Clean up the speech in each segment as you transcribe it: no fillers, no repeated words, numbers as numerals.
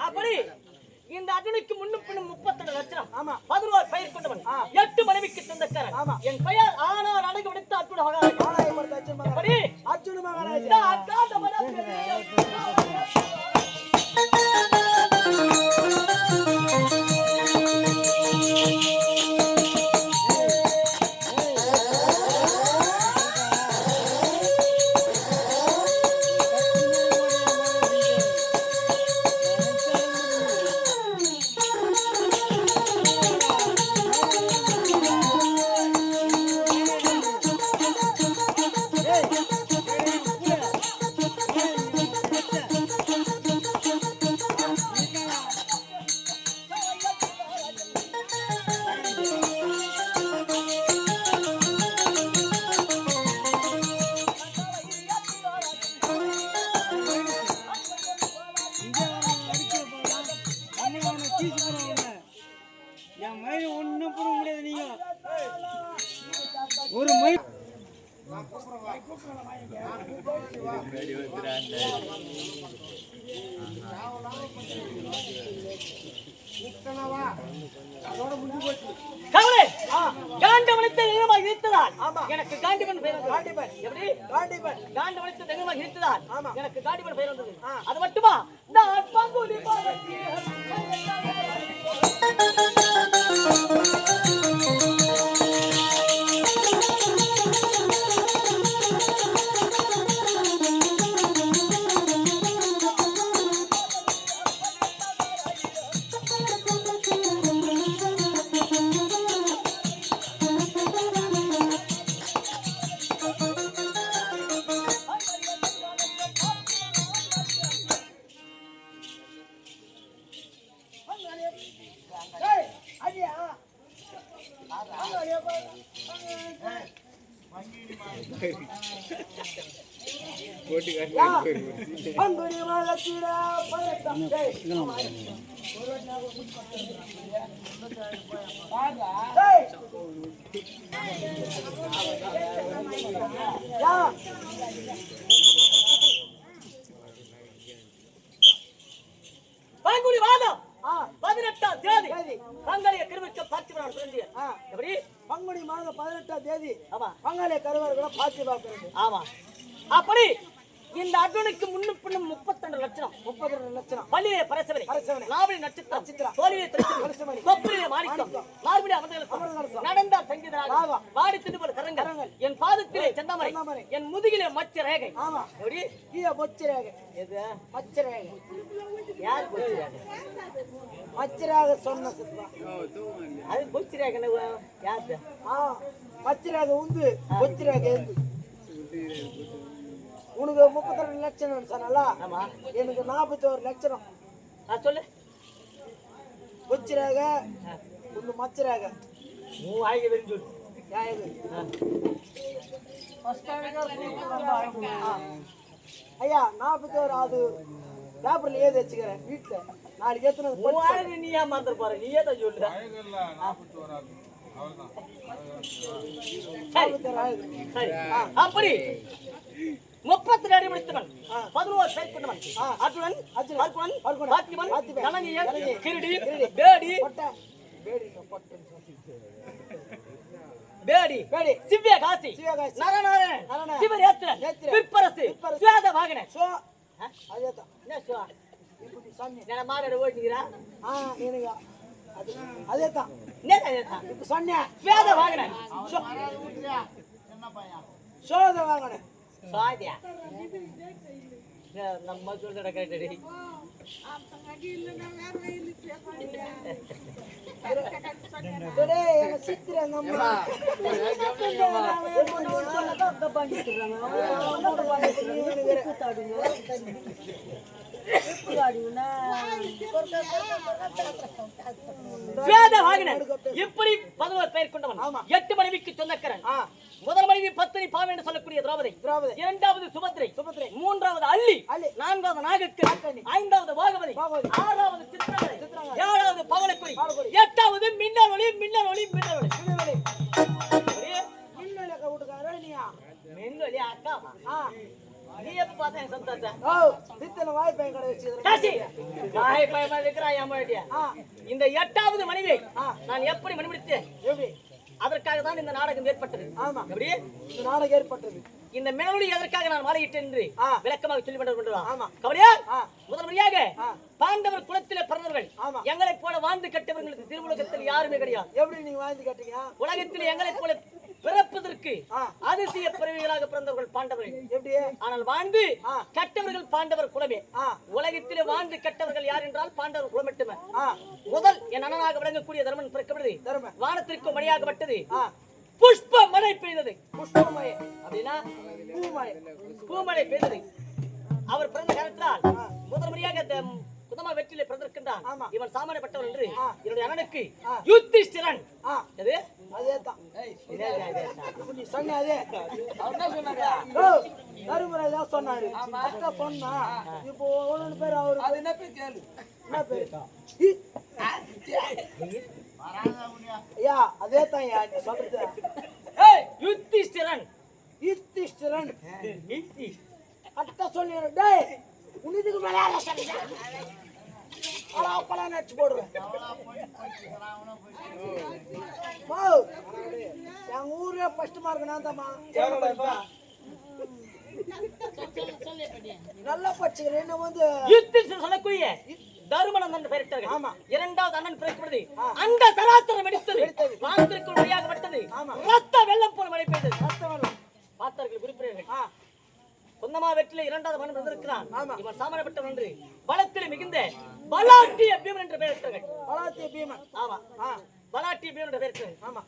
அப்படி இந்த அர்ஜுனுக்கு முன்னும் பின்னும் 32 லட்சம். ஆமா, 11 பயிர் கொண்டவன், 8 மனைவிக்கு சொந்தக்காரன். ஆமா, என் பெயர் ஆனால் அடங்கி விடுத்த அர்ஜுன மகாராஜ். அப்படி அர்ஜுன மகாராஜ் எனக்கு காண்டிபன் பெயர் வந்தது. அது மட்டுமா நான் பங்குனி பங்குனி மாதம் 18ஆம் தேதி பங்காளிய கருவுக்கு பார்த்திபன் பிறந்தது. எப்படி பங்குனி மாதம் 18ஆம் தேதி ஆமா பங்காளிய கருவர்களை பார்த்திபன். ஆமா, அப்படி இந்த அர்ஜுனுக்கு முன்னும் பின்னும் 32 லட்சம். பள்ளியே பரசவனை, நாவலி நட்சத்திரம், தோழியை திருச்சி, கொப்பிலே மாணிக்கம், மார்பிலே அமர்ந்தகள், நடந்தார் சங்கீதராக, வாடி திண்டுபல் கரங்கள், என் பாதத்திலே செந்தாமரை, என் முதுகிலே மச்ச ரேகை. ஆமா, எப்படி கீழே மச்ச ரேகை. எது மச்ச ரேகை? யார் மச்ச ரேகை? மச்ச ரேகை சொன்ன சுத்தம் அது மச்ச ரேகை. யாரு மச்ச ரேகை உந்து மச்ச ரேகை உனக்கு 32 லட்சம் சொன்னல. எனக்கு 41 லட்சம். சொல்லு. கொச்சிராக ஒன்று மச்சராக ஐயா 41 அது பேப்பர்ல ஏது வச்சுக்கிறேன் வீட்டுல நாளைக்கு ஏத்துனது நீ ஏமாந்துற பாரு. நீயே தான் சொல்லுற. அப்படி 32 அடி முடித்தவன் 11 பேர் கொண்டவன் அர்ஜுனன் பார்த்திபன் கனனியன் கிரீடி பேடி சிவ்யகாசி நரநாராயணன் சிவரேத்திரன் விற்பரசு சுவேத வாகனன். அதேதான் என்ன சோ இப்படி சொன்னே நான் மாறட ஓடிங்கறா. எனக்கு அதேதான் இப்ப சொன்னே சுவேத வாகனன். என்ன பையன் சுவேத வாகனன் சாதியா நம்ம சொல்றட கேட்டடி இப்படி 11 பேர் கொண்டவன் 8 மனைவிக்கு சொந்தக்காரன். முதல் மனைவி பத்தினி பாவை என்று சொல்லக்கூடிய திரௌபதி, இரண்டாவது சுபத்ரை, மூன்றாவது அள்ளி, நான்காவது நாகக்கனி, ஐந்தாவது பாகவதி, ஆறாவது சித்திரங்களை, ஏழாவது பவளக்குடி, எட்டாவது மின்னல் ஒளி. மின்னொலி அக்காவா? நீ எப்ப பார்த்தா என் சந்தாச்சா? இந்த 8வது மனைவியை நான் எப்படி மணிமுடித்தேன்? அதற்காக தான் இந்த நாடகம் ஏற்பட்டது. எப்படி இந்த நாடகம் ஏற்பட்டது? இந்த மெலோடி எதற்காக நான் மாலையிட்டேன் என்று விளக்கமாக சொல்லி கொண்டிருக்கிறோம். கவலையா? முதல் முறையாக பாண்டவர் குலத்திலே பிறந்தவர்கள் எங்களை போல வாழ்ந்து கட்டவர்களுக்கு திருவுலகத்தில் யாருமே கிடையாது. எப்படி நீங்க வாழ்ந்து கட்டீங்க? உலகத்தில் எங்களை போல பிறப்பதற்கு அதிசய பிறவிகளாக பிறந்தவர்கள் பாண்டவர்கள். எப்படி? ஆனால் வாழ்ந்து கட்டவர்கள் பாண்டவர் குலமே. உலகத்திலே வாழ்ந்து கட்டவர்கள் யார் என்றால் பாண்டவர் குலம் மட்டுமே. முதல் என் அண்ணனாக விளங்கக்கூடிய தர்மன் பிறக்கப்படுது. வானத்திற்கு மழையாகப்பட்டது. புஷ்ப மழை பெய்தது. புஷ்பமழை அப்படின்னா பூமழை பெய்தது. அவர் பிறந்த காலத்தினால் முதல் முறையாக குதமா வெற்றிலே பிறந்திருக்கின்றான். இவன் சாமானியப்பட்டவன் என்று என்னுடைய அண்ணனுக்கு யுத்திஷ்டிரன். அது அதேதான் நீ சொன்னாதே. அவர் என்ன சொன்னாரு? கருமுறையா சொன்னாரு. அக்கா சொன்னா இப்போ ஒன்னு பேர் அவரு அது என்ன பேர் கேளு. என்ன பேர்? ஐயா அதேதான் யா நீ சொல்றது. ஏய் யுத்திஷ்டிரன். யுத்திஷ்டிரன் யுத்தி அக்கா சொல்லிரு. டேய் உனிதுக்கு மேல சொல்லுடா. அப்பலாம் நச்சு போடுவேன். என் ஊரே ஃபர்ஸ்ட் மார்க் நான் தான்மா. நல்லா படிச்சுக்கிறேன். என்ன வந்து யுத்திஷ்டிரன் சொல்லக்கூடிய தருமனந்தன் பெயரிட்டார்கள். ஆமா. இரண்டாவது அண்ணன் பிறக்கிறது. அந்த சராசரம் வெடித்தது. வானத்திற்கு வழியாக விட்டது. ரத்த வெள்ளம் போல மழை பெய்தது. ரத்த வெள்ளம் பார்த்தார்கள் குறிப்பிட்டார்கள். சொந்தமா வெற்றில இரண்டாவது மகன் பிறந்திருக்கிறான். இவன் சாமானியப்பட்டவன் என்று பலத்தில் மிகுந்த பலாட்டிய பீமன் என்று பெயரிட்டார்கள். பலாட்டிய பீமன். ஆமா. பலாட்டிய பீமன் என்று பெயரிட்டார்கள். ஆமா.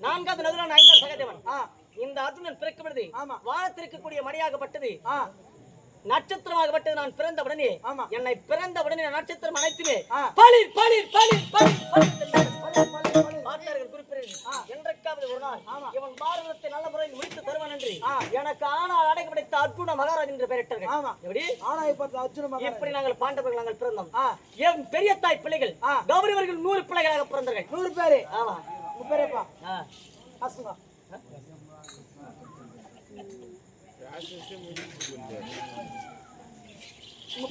நான்காவது நதுரன், ஐந்தாவது சகதேவன். இந்த அர்ஜுனன் பிறக்கப்படுது. வானத்திற்கு கூடிய மழையாகப்பட்டது. நட்சத்திரமாகப்பட்டது. நான் பிறந்த உடனே என்னை பிறந்த உடனே நட்சத்திரம் அனைத்துமே பளிர் பளிர் பளிர் பளிர் பார்த்தார்கள் குறிப்பிடுகிறார்கள். என்றைக்காவது ஒரு நாள் இவன் பாரதத்தை நல்ல முறையில் முடித்து தருவான் என்று எனக்கு ஆனால் அடை கிடைத்த அர்ஜுன மகாராஜ் என்று பெயரிட்டார்கள். எப்படி? இப்படி நாங்கள் பாண்டவர்கள் நாங்கள் பிறந்தோம். என் பெரிய தாய் பிள்ளைகள் கௌரவர்கள் 100 பிள்ளைகளாக பிறந்தார்கள். 100 பேரு. ஆமா. பேரப்பா அசுவா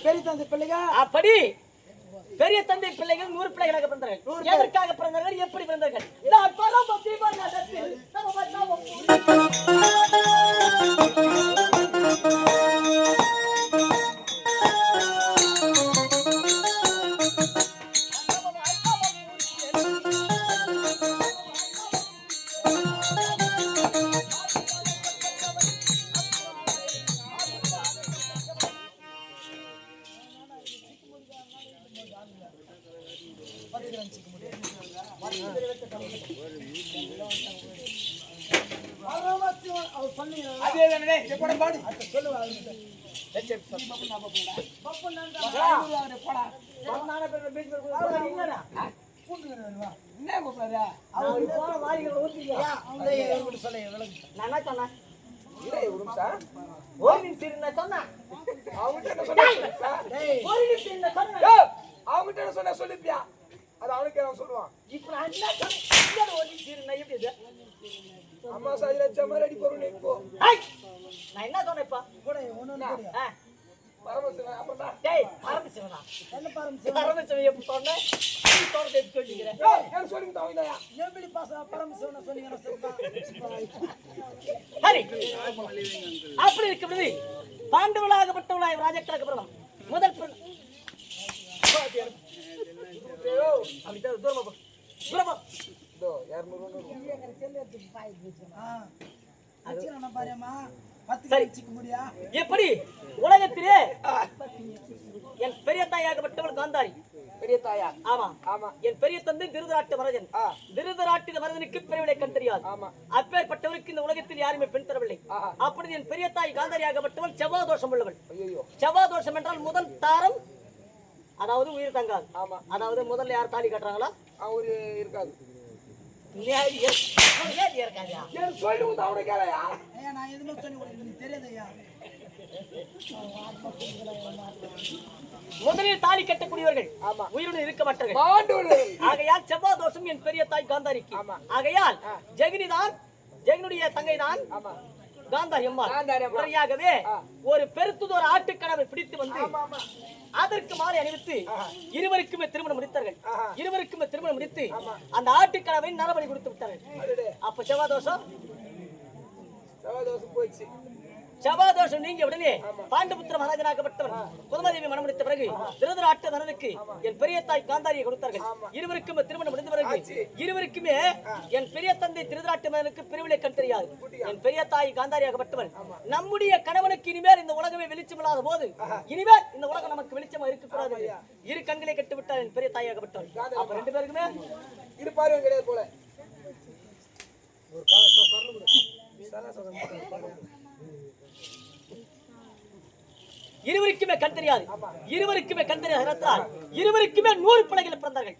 பெரிய தந்தை பிள்ளைகள். அப்படி பெரிய தந்தை பிள்ளைகள் 100 பிள்ளைகளாக பிறந்தார்கள். எதற்காக பிறந்தார்கள்? எப்படி பிறந்தார்கள்? சொல்லிப்பியா அது அவனுக்கு சொல்லுவான். இப்ப அம்மா சாதி லட்சம் மாதிரி அடி போறேன். இப்போ நான் என்ன சொன்னேன்ப்பா கூட ஒண்ணு பரமசிவன். அப்புறம் டேய் பரமசிவனா என்ன பரமசிவன்? பரமசிவன் எப்படி சொன்னே? நீ தோர்த்து எடுத்து சொல்லிக்கிறேன். ஏய் என்ன சொல்லிங்க தவிலையா? எப்படி பாச பரமசிவனா சொன்னீங்க? சரி அப்படி இருக்கும்போது பாண்டவளாகப்பட்டவளாய் ராஜக்கராக பிறந்தோம். முதல் எப்படி உலகத்திலே என் பெரிய தாயாகப்பட்டவள் காந்தாரி பெரிய தாயார். ஆமா ஆமா. என் பெரிய தந்தை திருதராட்ட மரதன். திருதராட்டிய மரதனுக்கு பிறவிலை கண் தெரியாது. ஆமா. அப்பேற்பட்டவருக்கு இந்த உலகத்தில் யாருமே பெண் தரவில்லை. அப்படி என் பெரிய தாய் காந்தாரியாகப்பட்டவள் செவ்வாய் தோஷம் உள்ளவள். ஐயோ. செவ்வாய் தோஷம் என்றால் முதல் தாரம் அதாவது உயிர் தங்காது. ஆமா. அதாவது முதல்ல யார் தாலி கட்டுறாங்களா அவரு இருக்காது. முதலில் தாலி கட்டக்கூடியவர்கள் உயிருடன் இருக்க மாட்டார்கள். ஆகையால் செவ்வாய் தோஷம் என் பெரிய தாய் காந்தாரிக்கு. ஆகையால் ஜெகனுடைய தங்கை தான் காந்தாரி அம்மா. முறையாகவே ஒரு பெருத்துதோர் ஆட்டுக்கடவை பிடித்து வந்து அதற்கு மாலை அணிவித்து இருவருக்குமே திருமணம் முடித்தார்கள். இருவருக்குமே திருமணம் முடித்து அந்த ஆட்டுக்கடவை நரபலி கொடுத்து விட்டார்கள். அப்ப செவ்வாய் தோஷம் போயிடுச்சு. செவ்வாய் தோஷம் நீங்க உடனே பாண்டபுத்திர மகாராஜனாகப்பட்டவர் குலமதேவி மனம் முடித்த பிறகு திருதராட்ட மரனுக்கு என் பெரிய தாய் காந்தாரியை கொடுத்தார்கள். இருவருக்குமே திருமணம் முடிந்த பிறகு இருவருக்குமே என் பெரிய தந்தை திருதராட்ட மரனுக்கு பிரிவிலை கண் தெரியாது. என் பெரிய தாய் காந்தாரியாகப்பட்டவள் நம்முடைய கணவனுக்கு இனிமேல் இந்த உலகமே வெளிச்சம் இல்லாத போது இனிமேல் இந்த உலகம் நமக்கு வெளிச்சமா இருக்கக்கூடாது. இரு கண்களை கட்டு விட்டார் என் பெரிய தாயாகப்பட்டவள். அப்ப ரெண்டு பேருக்குமே இருப்பாரு கிடையாது போல. இருவருக்குமே கண் தெரியாது. இருவருக்குமே கண் தெரியாது. இருவருக்குமே 100 பிள்ளைகள் பிறந்தார்கள்.